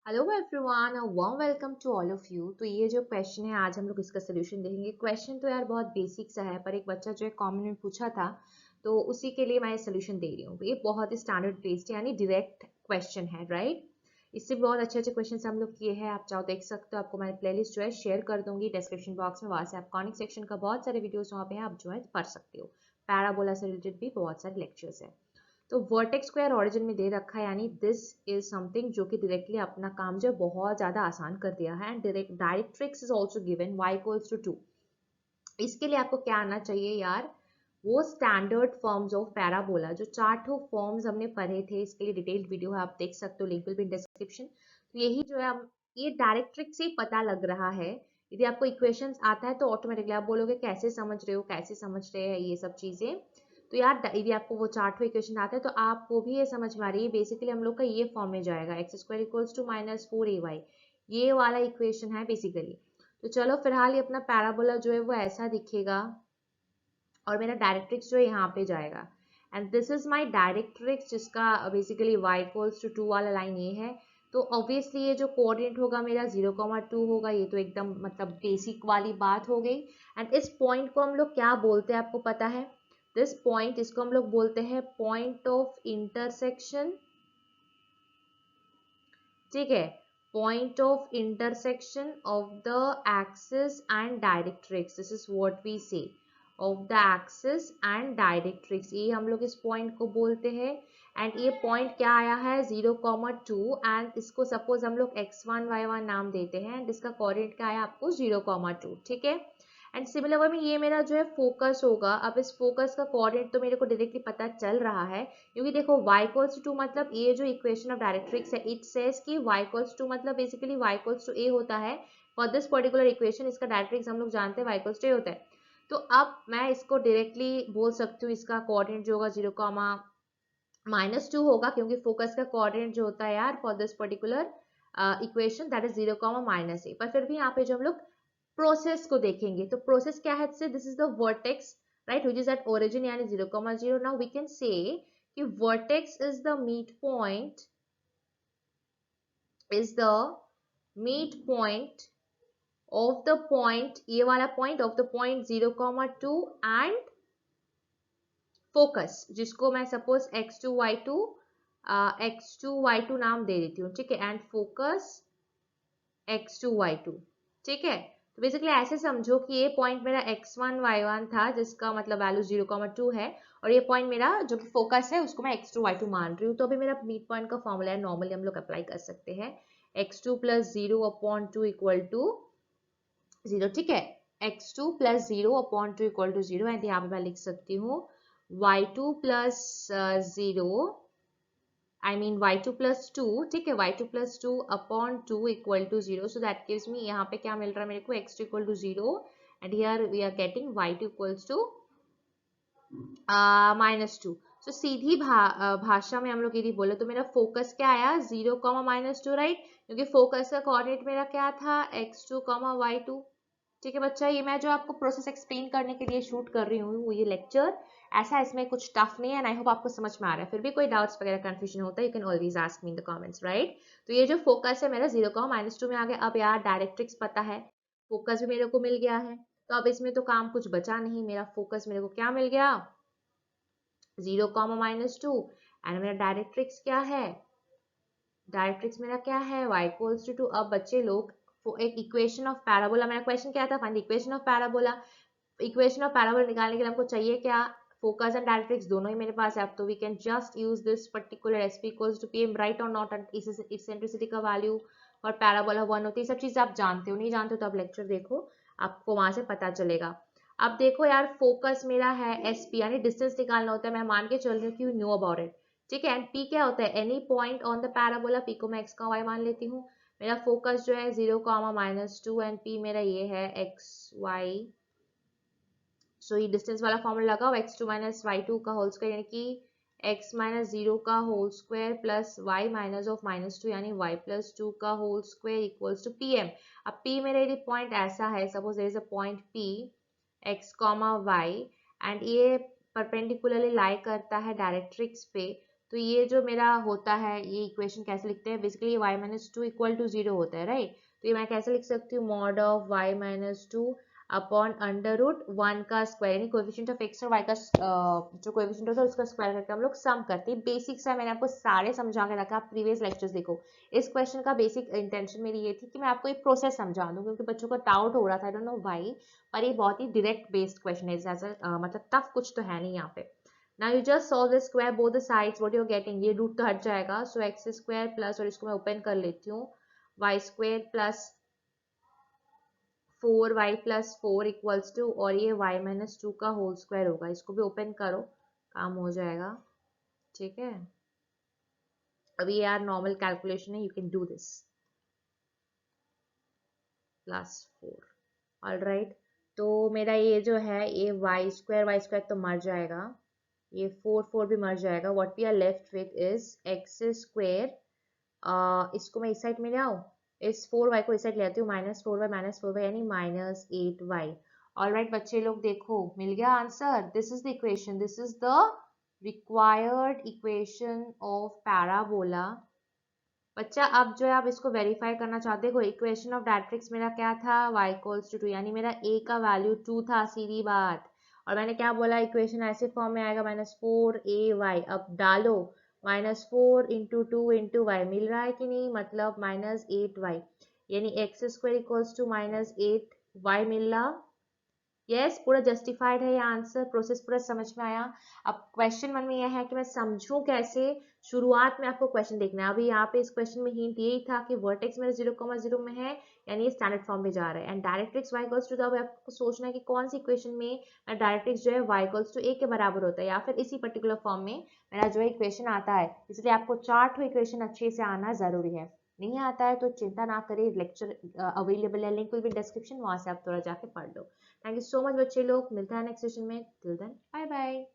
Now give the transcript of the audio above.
Hello everyone, warm welcome to all of you. तो ये जो क्वेश्चन है आज हम लोग इसका सोल्यूशन देखेंगे। क्वेश्चन तो यार बहुत बेसिक सा है, पर एक बच्चा जो है कॉमन में पूछा था तो उसी के लिए मैं सोल्यूशन दे रही हूँ। ये बहुत ही स्टैंडर्ड बेस्ड यानी डायरेक्ट क्वेश्चन है, राइट। इससे बहुत अच्छे अच्छे क्वेश्चन हम लोग किए हैं, आप चाहो देख सकते हो। आपको मैं प्लेलिस्ट जो है शेयर कर दूंगी डिस्क्रिप्शन बॉक्स में, वहाँ से आप कॉनिक सेक्शन का बहुत सारे वीडियोस वहाँ पे हैं, आप जो है पढ़ सकते हो। पैराबोला से रिलेटेड भी बहुत सारे लेक्चर्स है। तो वर्टेक्स स्क्वायर ऑरिजिन में दे रखा है, यानी दिस इज समथिंग जो कि डायरेक्टली अपना काम जो बहुत ज्यादा आसान कर दिया है। And directrix is also given y equals to 2। इसके लिए आपको क्या आना चाहिए यार, वो स्टैंडर्ड फॉर्म्स ऑफ पैराबोला जो 4 फॉर्म्स हमने पढ़े थे। इसके लिए डिटेल्ड वीडियो है, आप देख सकते हो, link will be in description. तो यही जो है हम ये डायरेक्ट्रिक से ही पता लग रहा है। यदि आपको इक्वेशंस आता है तो ऑटोमेटिकली आप बोलोगे कैसे समझ रहे हो, कैसे समझ रहे हैं ये सब चीजें। तो यार यदि आपको वो 4 इक्वेशन आता है तो आपको भी ये समझ में आ रही है। बेसिकली हम लोग का ये फॉर्म में जाएगा, x square equals to -4ay, ये वाला इक्वेशन है बेसिकली। तो चलो फिलहाल ये अपना पैराबोला जो है वो ऐसा दिखेगा और मेरा डायरेक्ट्रिक्स जो है यहाँ पे जाएगा। And this is my directrix जिसका बेसिकली y इक्वल्स टू 2 वाला लाइन ये है। तो ऑब्वियसली ये जो कोऑर्डिनेट होगा मेरा 0,2 होगा। ये तो एकदम मतलब बेसिक वाली बात हो गई। एंड इस पॉइंट को हम लोग क्या बोलते हैं आपको पता है? दिस पॉइंट, इसको हम लोग बोलते हैं पॉइंट ऑफ इंटरसेक्शन। ठीक है, point of intersection of the axis and directrix, this is what we say, of the axis and directrix, ये हम लोग इस पॉइंट को बोलते हैं। एंड ये पॉइंट क्या आया है 0,2। एंड इसको सपोज हम लोग x1 y1 नाम देते हैं एंड इसका कोऑर्डिनेट क्या आया आपको 0,2। ठीक है। एंड सिमिलर वे में ये मेरा जो है फोकस होगा। अब इस फोकस का कोऑर्डिनेट तो मेरे को डायरेक्टली पता चल रहा है, क्योंकि देखो y इक्वल्स टू मतलब ये जो इक्वेशन ऑफ डायरेक्ट्रिक्स है, इट सेज कि y इक्वल्स टू मतलब basically y equals to a होता है फॉर दिस पर्टिकुलर इक्वेशन। इसका डायरेक्ट्रिक्स हम लोग जानते हैं y इक्वल्स टू a होता है। तो अब मैं इसको डायरेक्टली बोल सकती हूँ, इसका कोऑर्डिनेट जो होगा 0,-2 होगा, क्योंकि फोकस का कोऑर्डिनेट जो होता है यार for this particular equation that is 0,-a। पर फिर भी यहाँ पे जो हम लोग प्रोसेस को देखेंगे तो प्रोसेस क्या है, this is the vertex right which is at origin यानी 0,0। नाउ वी कैन से कि vertex is the meet point of the point, ये वाला point of the point 0,2 and focus, जिसको मैं सपोज x2y2 नाम दे देती हूँ। ठीक है, एंड फोकस x2y2। ठीक है, तो बेसिकली ऐसे समझो कि ये पॉइंट मेरा x1 y1 था जिसका मतलब वैल्यू 0,2 है, और ये पॉइंट मेरा जो फोकस है उसको मैं x2 y2 मान रही हूँ। तो अभी मेरा मीट पॉइंट का फॉर्मूला है, नॉर्मली हम लोग अप्लाई कर सकते हैं x2 + 0/2 इक्वल टू 0। ठीक है, x2 + 0/2 इक्वल टू 0। एंड यहाँ पे मैं लिख सकती हूँ y2 + 0 y2 + 2। ठीक है, y2 + 2/2 equal to 0। So that gives me, यहाँ पे क्या मिल रहा है मेरे को, x2 equal to 0 and here we are getting y2 equals to -2। So सीधी भाषा में हम लोग यदि बोले तो मेरा फोकस क्या आया 0,-2, राइट, क्योंकि फोकस का कोऑर्डिनेट मेरा क्या था x2, y2। ठीक है बच्चा, ये मैं जो आपको प्रोसेस एक्सप्लेन करने के लिए शूट कर रही हूँ ये लेक्चर, ऐसा इसमें कुछ टफ नहीं है। आई होप आपको समझ में आ रहा है। फिर भी कोई डाउट्स वगैरह कंफ्यूजन होता है, you can always ask me in the comments, right. तो ये जो फोकस है मेरा 0,-2 में आ गया। अब यार डायरेक्ट्रिक्स पता है, फोकस भी मेरे को मिल गया है, तो अब इसमें तो काम कुछ बचा नहीं। मेरा फोकस मेरे को क्या मिल गया 0,-2। एंड मेरा डायरेक्ट्रिक्स क्या है, डायरेक्ट्रिक्स मेरा क्या है y इक्वल्स टू 2। अब बच्चे लोग एक इक्वेशन ऑफ पैराबोला, मेरा क्वेश्चन क्या था, find equation of parabola. Equation of parabola निकालने के लिए हमको चाहिए क्या, फोकस एंड डायरेक्ट्रिक्स दोनों ही मेरे पास है। अब तो we can just use this particular SP equals to PM, right और नॉट। इसेंट्रिसिटी का वैल्यू और पैराबोला 1 होती है, सब चीजें आप जानते हो। नहीं जानते हो तो आप लेक्चर देखो, आपको वहां से पता चलेगा। अब देखो यार, फोकस मेरा है एसपी यानी डिस्टेंस निकालना होता है। मैं मान के चल रही हूँ कि यू नो अबाउट इट। ठीक है, एंड पी क्या होता है, any point on the parabola. P को मैं एक्स का वाई मान लेती हूँ। मेरा फोकस जो है 0,-2 एंड पी मेरा ये है एक्स वाई। सो ये डिस्टेंस वाला फॉर्मूला लगाओ, x2 - y2 का होल स्क्वायर यानी कि x - 0 का होल स्क्वायर प्लस y -2 यानी y + 2 का whole square equals to pm। अब p मेरा यदि पॉइंट ऐसा है, suppose there is a point p x, y and ये परपेंडिकुलरली लाई करता है डायरेक्ट्रिक्स पे, तो ये जो मेरा होता है, ये इक्वेशन कैसे लिखते हैं, basically y minus two equal to 0 होता है, राइट। तो ये मैं कैसे लिख सकती हूँ, mod of y minus two upon under root 1 का स्क्वायर, यानी कोएफिशिएंट ऑफ x और y का जो कोएफिशिएंट होता है उसका स्क्वायर करके हम लोग सम करते हैं। बेसिक्स है, मैंने आपको सारे समझा के रखा, आप प्रीवियस लेक्चर्स देखो। इस क्वेश्चन का बेसिक इंटेंशन मेरी ये थी कि मैं आपको एक प्रोसेस समझा दूं, क्योंकि बच्चों को डाउट हो रहा था, आई डोंट नो व्हाई, पर ये बहुत ही डायरेक्ट बेस्ड क्वेश्चन है, मतलब टफ कुछ तो है नहीं यहाँ पे। Now you just solve the square both the sides, what you're getting, ये रूट तो हट जाएगा, सो एक्स स्क्वायर प्लस, और इसको मैं ओपन कर लेती हूँ, y square plus 4y plus 4 equals to, और ये y माइनस टू का होल स्क्वायर होगा, इसको भी ओपन करो, काम हो जाएगा, ठीक है। अभी यार नॉर्मल कैलकुलेशन है, you can do this, plus 4, all right. तो मेरा ये जो है, ये वाई स्क्वायर तो मर जाएगा, ये 4 भी मर जाएगा, what we are left with is x square, इसको मैं इस साइड में ले आऊँ, इस 4y को इस साइड ले आती हूँ, -4y यानी -8y। ऑल राइट बच्चे लोग, देखो मिल गया answer, this is the equation, this is the required equation of parabola. बच्चा अब जो है आप इसको वेरीफाई करना चाहते हो, इक्वेशन ऑफ डायरेक्ट्रिक्स मेरा क्या था, y इक्वल्स टू 2, यानी मेरा a का वैल्यू 2 था, सीधी बात। और मैंने क्या बोला, इक्वेशन ऐसे फॉर्म में आएगा, -4ay, अब डालो, -4 इंटू 2 इंटू वाई, मिल रहा है कि नहीं, मतलब -8y, यानी x square equals to -8y मिल रहा। यस पूरा जस्टिफाइड है ये आंसर, प्रोसेस पूरा समझ में आया। अब क्वेश्चन मन में यह है कि मैं समझूं कैसे, शुरुआत में आपको क्वेश्चन देखना है। अभी यहाँ पे इस क्वेश्चन में हिंट यही था कि वर्टेक्स मेरे 0,0 में है, यानी ये स्टैंडर्ड फॉर्म में जा रहा है, and directrix y equals to, अब आपको सोचना है कि कौन सी इक्वेशन में डायरेक्ट्रिक्स जो है y इक्वल्स टू a के बराबर होता है, या फिर इसी पर्टिकुलर फॉर्म में मेरा जो है इक्वेशन आता है। इसलिए आपको चार्ट इक्वेशन अच्छे से आना जरूरी है। नहीं आता है तो चिंता ना करें, लेक्चर अवेलेबल है, लिंक विल बी डिस्क्रिप्शन, वहां से आप थोड़ा जाके पढ़ लो। थैंक यू सो मच बच्चे लोग, मिलता है नेक्स्ट सेशन में, टिल देन बाय बाय।